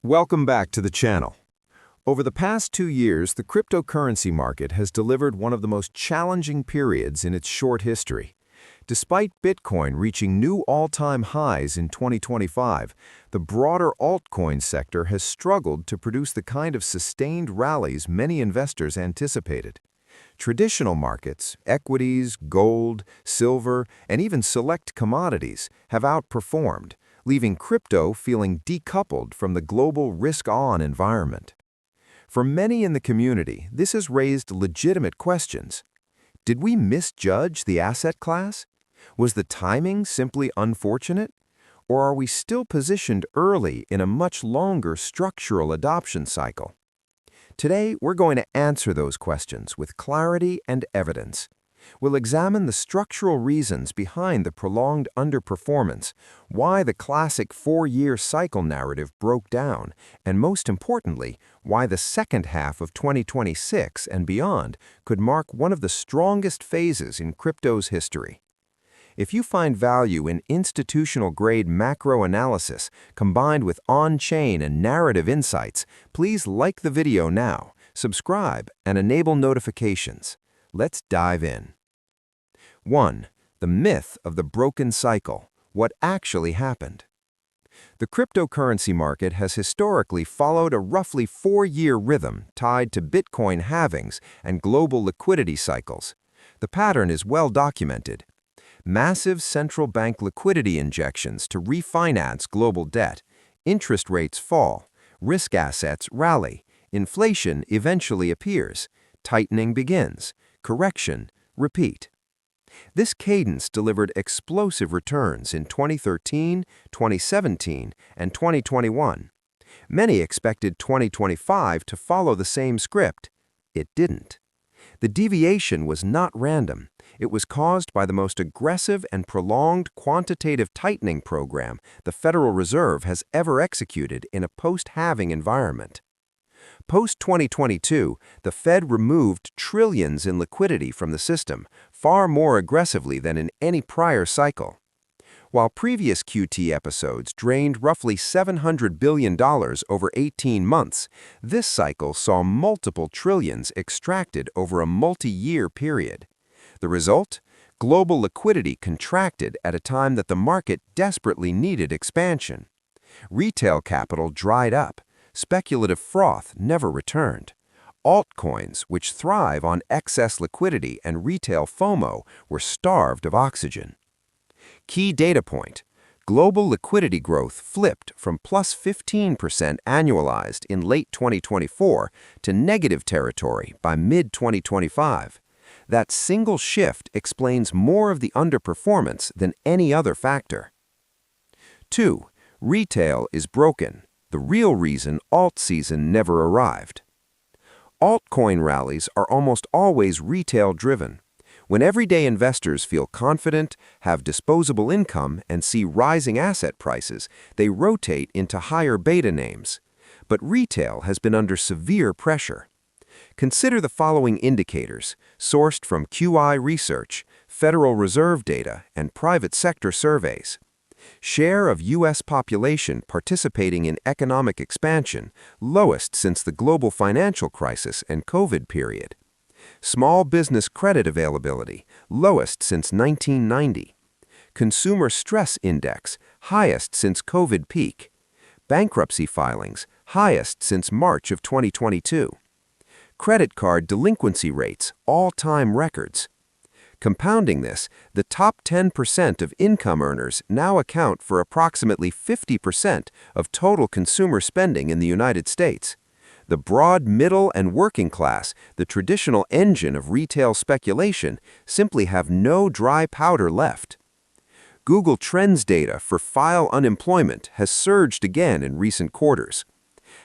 Welcome back to the channel. Over the past 2 years, the cryptocurrency market has delivered one of the most challenging periods in its short history. Despite Bitcoin reaching new all-time highs in 2025, the broader altcoin sector has struggled to produce the kind of sustained rallies many investors anticipated. Traditional markets, equities, gold, silver, and even select commodities have outperformed, leaving crypto feeling decoupled from the global risk-on environment. For many in the community, this has raised legitimate questions. Did we misjudge the asset class? Was the timing simply unfortunate? Or are we still positioned early in a much longer structural adoption cycle? Today, we're going to answer those questions with clarity and evidence. We'll examine the structural reasons behind the prolonged underperformance, why the classic 4-year cycle narrative broke down, and most importantly, why the second half of 2026 and beyond could mark one of the strongest phases in crypto's history. If you find value in institutional-grade macro analysis combined with on-chain and narrative insights, please like the video now, subscribe, and enable notifications. Let's dive in. 1. The myth of the broken cycle. What actually happened? The cryptocurrency market has historically followed a roughly 4-year rhythm tied to Bitcoin halvings and global liquidity cycles. The pattern is well documented. Massive central bank liquidity injections to refinance global debt, interest rates fall, risk assets rally, inflation eventually appears, tightening begins, correction, repeat. This cadence delivered explosive returns in 2013, 2017, and 2021. Many expected 2025 to follow the same script. It didn't. The deviation was not random. It was caused by the most aggressive and prolonged quantitative tightening program the Federal Reserve has ever executed in a post-halving environment. Post-2022, the Fed removed trillions in liquidity from the system, far more aggressively than in any prior cycle. While previous QT episodes drained roughly $700 billion over 18 months, this cycle saw multiple trillions extracted over a multi-year period. The result? Global liquidity contracted at a time that the market desperately needed expansion. Retail capital dried up. Speculative froth never returned. Altcoins, which thrive on excess liquidity and retail FOMO, were starved of oxygen. Key data point: global liquidity growth flipped from plus 15% annualized in late 2024 to negative territory by mid-2025. That single shift explains more of the underperformance than any other factor. 2. Retail is broken. The real reason alt season never arrived. Altcoin rallies are almost always retail-driven. When everyday investors feel confident, have disposable income, and see rising asset prices, they rotate into higher beta names. But retail has been under severe pressure. Consider the following indicators, sourced from QI research, Federal Reserve data, and private sector surveys. Share of U.S. population participating in economic expansion, lowest since the global financial crisis and COVID period. Small business credit availability, lowest since 1990. Consumer stress index, highest since COVID peak. Bankruptcy filings, highest since March of 2022. Credit card delinquency rates, all-time records. Compounding this, the top 10% of income earners now account for approximately 50% of total consumer spending in the United States. The broad middle and working class, the traditional engine of retail speculation, simply have no dry powder left. Google Trends data for file unemployment has surged again in recent quarters.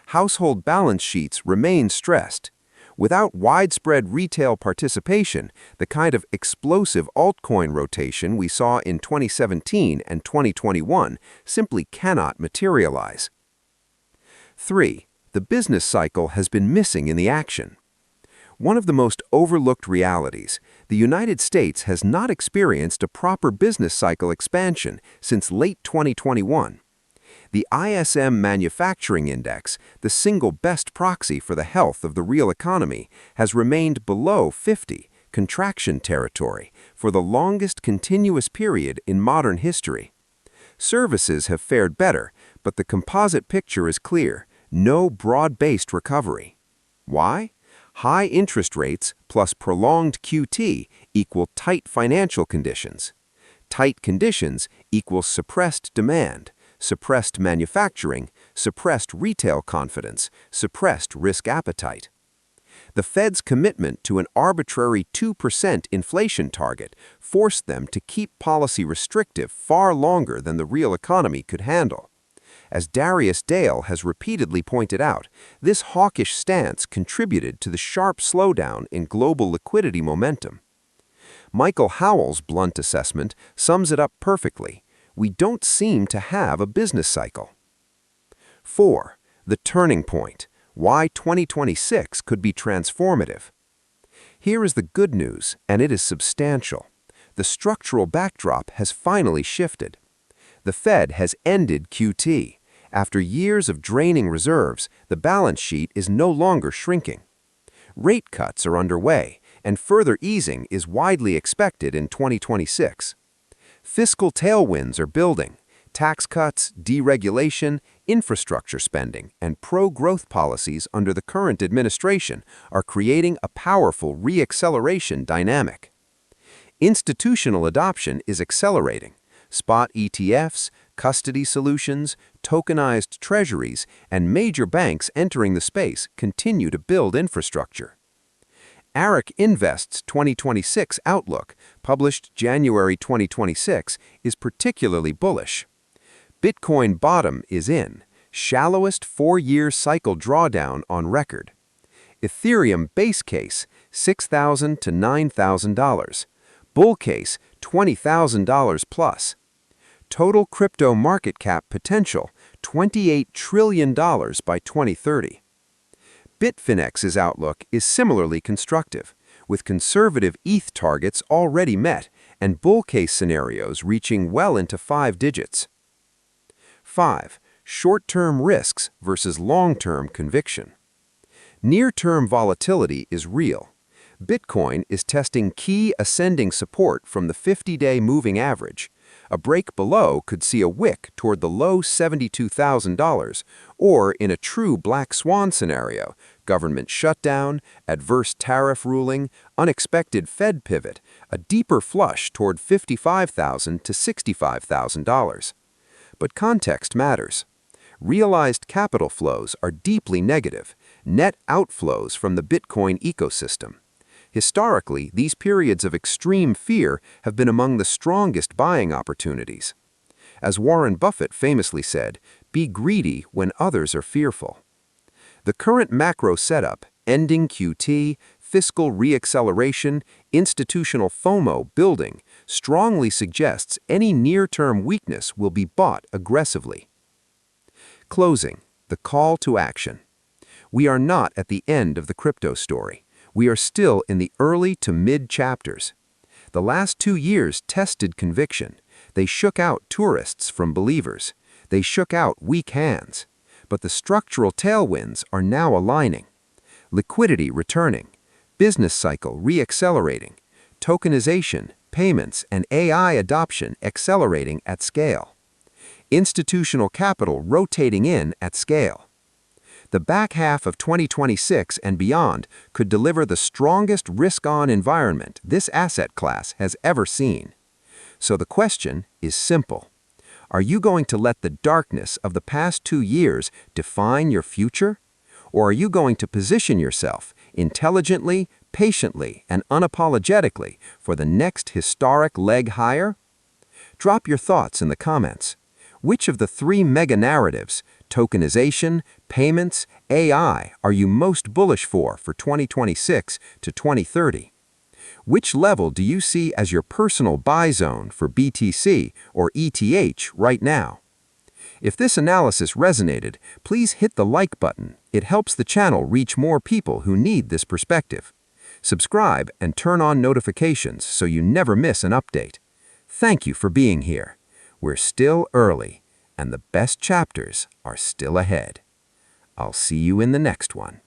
Household balance sheets remain stressed. Without widespread retail participation, the kind of explosive altcoin rotation we saw in 2017 and 2021 simply cannot materialize. 3. The business cycle has been missing in the action. One of the most overlooked realities, the United States has not experienced a proper business cycle expansion since late 2021. The ISM Manufacturing Index, the single best proxy for the health of the real economy, has remained below 50, contraction territory, for the longest continuous period in modern history. Services have fared better, but the composite picture is clear: no broad-based recovery. Why? High interest rates plus prolonged QT equal tight financial conditions. Tight conditions equals suppressed demand, suppressed manufacturing, suppressed retail confidence, suppressed risk appetite. The Fed's commitment to an arbitrary 2% inflation target forced them to keep policy restrictive far longer than the real economy could handle. As Darius Dale has repeatedly pointed out, this hawkish stance contributed to the sharp slowdown in global liquidity momentum. Michael Howell's blunt assessment sums it up perfectly: we don't seem to have a business cycle. 4. The turning point: why 2026 could be transformative. Here is the good news, and it is substantial. The structural backdrop has finally shifted. The Fed has ended QT. After years of draining reserves, the balance sheet is no longer shrinking. Rate cuts are underway, and further easing is widely expected in 2026. Fiscal tailwinds are building. Tax cuts, deregulation, infrastructure spending, and pro-growth policies under the current administration are creating a powerful re-acceleration dynamic. Institutional adoption is accelerating. Spot ETFs, custody solutions, tokenized treasuries, and major banks entering the space continue to build infrastructure. ARK Invest's 2026 outlook, published January 2026, is particularly bullish. Bitcoin bottom is in, shallowest 4-year cycle drawdown on record. Ethereum base case, $6,000 to $9,000. Bull case, $20,000 plus. Total crypto market cap potential, $28 trillion by 2030. Bitfinex's outlook is similarly constructive, with conservative ETH targets already met and bull case scenarios reaching well into 5 digits. 5. Short-term risks versus long-term conviction. Near-term volatility is real. Bitcoin is testing key ascending support from the 50-day moving average. A break below could see a wick toward the low $72,000, or in a true black swan scenario, government shutdown, adverse tariff ruling, unexpected Fed pivot, a deeper flush toward $55,000 to $65,000. But context matters. Realized capital flows are deeply negative, net outflows from the Bitcoin ecosystem. Historically, these periods of extreme fear have been among the strongest buying opportunities. As Warren Buffett famously said, "Be greedy when others are fearful." The current macro setup, ending QT, fiscal reacceleration, institutional FOMO building, strongly suggests any near-term weakness will be bought aggressively. Closing, the call to action. We are not at the end of the crypto story. We are still in the early to mid chapters. The last 2 years tested conviction. They shook out tourists from believers. They shook out weak hands. But the structural tailwinds are now aligning. Liquidity returning. Business cycle re-accelerating. Tokenization, payments, and AI adoption accelerating at scale. Institutional capital rotating in at scale. The back half of 2026 and beyond could deliver the strongest risk-on environment this asset class has ever seen. So the question is simple. Are you going to let the darkness of the past 2 years define your future? Or are you going to position yourself intelligently, patiently, and unapologetically for the next historic leg higher? Drop your thoughts in the comments. Which of the 3 mega-narratives, tokenization, payments, AI, are you most bullish for 2026 to 2030? Which level do you see as your personal buy zone for BTC or ETH right now? If this analysis resonated, please hit the like button. It helps the channel reach more people who need this perspective. Subscribe and turn on notifications so you never miss an update. Thank you for being here. We're still early, and the best chapters are still ahead. I'll see you in the next one.